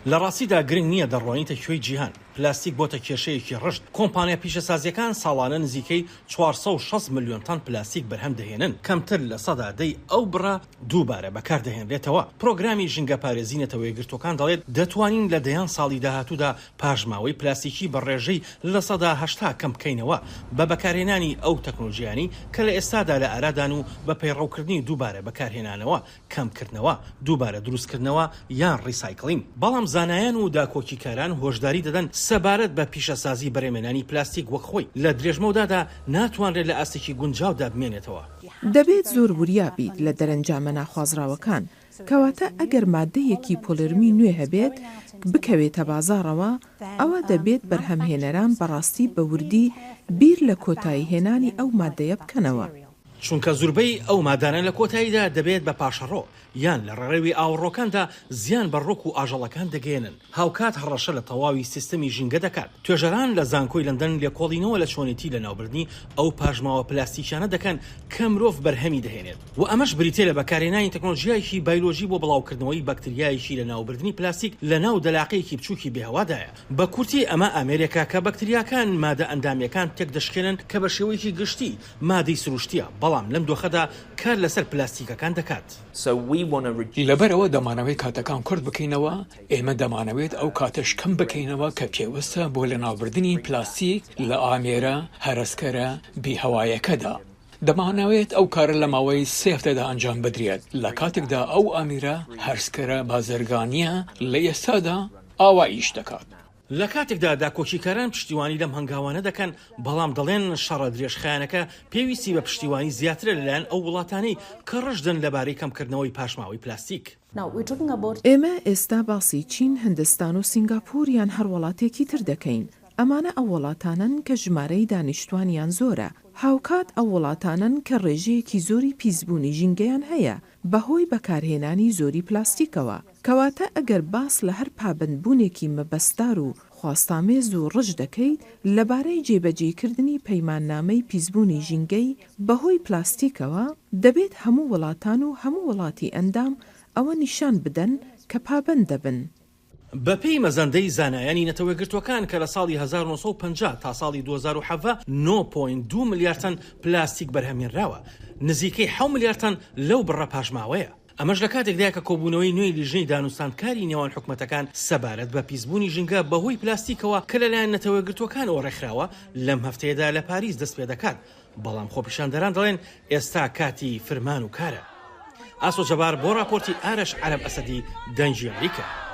لە ڕاستیدا گرنگ نییە دەڕۆینتە کوێی جیهان. پلاستیک بۆتە کێشەیەکی ڕشت. کۆمپانیا پیشەسازیەکان ساڵانە نزیکەی 460 ملیۆن تن پلاستیک بەرهەم دەهێنن، کەمتر لە 100% ئەو بڕە دووبارە بەکاردەهێنرێتەوە. پرۆگرامی ژینگە پارێزی نەتەوە یەکگرتوەکان دەڵێت دەتوانین لە دەیان ساڵی داهاتوودا پاژماوەی پلاستیکی بە ڕێژەی لە 180 کەم بکەینەوە بە بەکارهێنانی ئەو تەکنۆلۆژیانی کە لە ئێستادا لە ئارادان و بە پەیڕەوکردنی دووبارە بەکارهێنانەوە، کەمکردنەوە، دووبارە دروستکردنەوە یان ڕیسایکڵین. بەڵام زانایان و داکۆکیکاران هۆشداری دەدەن سەبارەت بە پیشەسازی بەرهەمهێنانی پلاستیک وەک خۆی لە درێژمەودادا ناتوانرێت لە ئاستێکی گونجاودا بمێنێتەوە. دەبێت زۆر وریابیت لە دەرەنجامە ناخوازراوەکان، کەواتە ئەگەر مادەیەکی پۆلرمی نوێ هەبێت بکەوێتە بازاڕەوە، ئەوە دەبێت بەرهەمهێنەران بەڕاستی بە وردی بیر لە کۆتایی هێنانی ئەو مادەیە بکەنەوە. چونکە زوربەی ئەو مادانە لە کۆتاییدا دەبێت بە پاشەڕۆ یان لە ڕێڕەوی ئاوڕۆکاندا زیان بە ڕۆک و ئاژەڵەکان دەگەێنن. هاوکات هەڕەشە لە تەواوی سیستەمی ژینگە دەکات. توێژەران لە زانکۆی لەندەن لێکۆڵینەوە لە چۆنێتی لە ناوبردنی ئەو پاژماوە پلاستیکیانە دەکەن کە مرۆڤ بەرهەمی دەهێنێت و ئەمەش بریتێ لە بەکارهێنانی تەکنۆلۆژیایەکی بایۆلۆژی بۆ بڵاوکردنەوەی بەکتریایەکی لە ناوبردنی پلاستیک لە ناو دەلاقەیەکی بچووکی بێهەوادایە. بە کورتی ئەمە ئەمریکا کە بەکتریاکان مادە ئەندامیەکان تێک دەشکێنن کە بە شێوەیەکی گشتی مادەی سروشتیە، بەڵام لەم دۆخەدا کار لەسەر پلاستیکەکان دەکات. لەبەرەوە دەمانەوەی کاتەکان کورت بکەینەوە، ئێمە دەمانەوێت ئەو کاتەش کەم بکەینەوە کە پێوەستە بۆ لە ناوبردنی پلاستیک لە ئامێرە هەرسکەرە بیهەوایەکەدا. دەمانەوێت ئەو کارە لە ماوەی 3 هەفتەدا ئەنجام بدرێت لە کاتێکدا ئەو ئامێرە هەرسکەرە بازرگانیە لە ئێستادا ئاواییش دەکات. لە کاتێکدا داکۆچیکاران پشتیوانی لەم هەنگاوانە دەکەن، بەڵام دەڵێن شەڕە درێژخایەنەکە پێویستی بە پشتیوانی زیاترە لەلایەن ئەو وڵاتانەی کە ڕژدن لەبارەی کەمکردنەوەی پاشماوەی پلاستیک. ئێمە ئێستا باسی چین، هەندستان و سینگاپۆر یان هەر وڵاتێکی تر دەکەین. ئەمانە ئەو وڵاتانن کە ژمارەی دانیشتوانیان زۆرە. هاوکات ئەو وڵاتانن کە ڕێژەیەکی زۆری پیسبوونی ژینگەیان هەیە بەهۆی بەکارهێنانی زۆری پلاستیکەوە. کەواتە ئەگەر باس لە هەر پابندبوونێکی مەبەستدار و خواستامێز و ڕژ دەکەیت لەبارەی جێبەجێکردنی پەیماننامەی پیسبوونی ژینگەی بەهۆی پلاستیکەوە، دەبێت هەموو وڵاتان و هەموو وڵاتی ئەندام ئەوە نیشان بدەن کە پابند دەبن. بەپێی مەزەندەی زانایانی نەتەوە گرتوەکان کە لە ساڵی 1950 تا ساڵی 2007 9.2 ملیار تن پلاستیک بەرهەمهێنراوە، نزیکەی 7 ملیار تن لەو بڕە پاشماوەیە. ئەمەش لە کاتێکدا کە کۆبوونەوەی نوێی لیژنەی دانوستانکاری نێوان حکومەتەکان سەبارەت بە پیسبوونی ژینگە بەهۆی پلاستیکەوە کە لەلایەن نەتەوە گرتوەکانەوە ڕێکخراوە لەم هەفتەیەدا لە پاریس دەست پێ دەکات. بەڵام خۆپیشاندەران دەڵێن ئێستا کاتی فرمان و کارە. ئاسۆ جەبار بۆ راپۆرتی ئارەش عەرەب ئەسەدی، دەنگی ئەمریکا.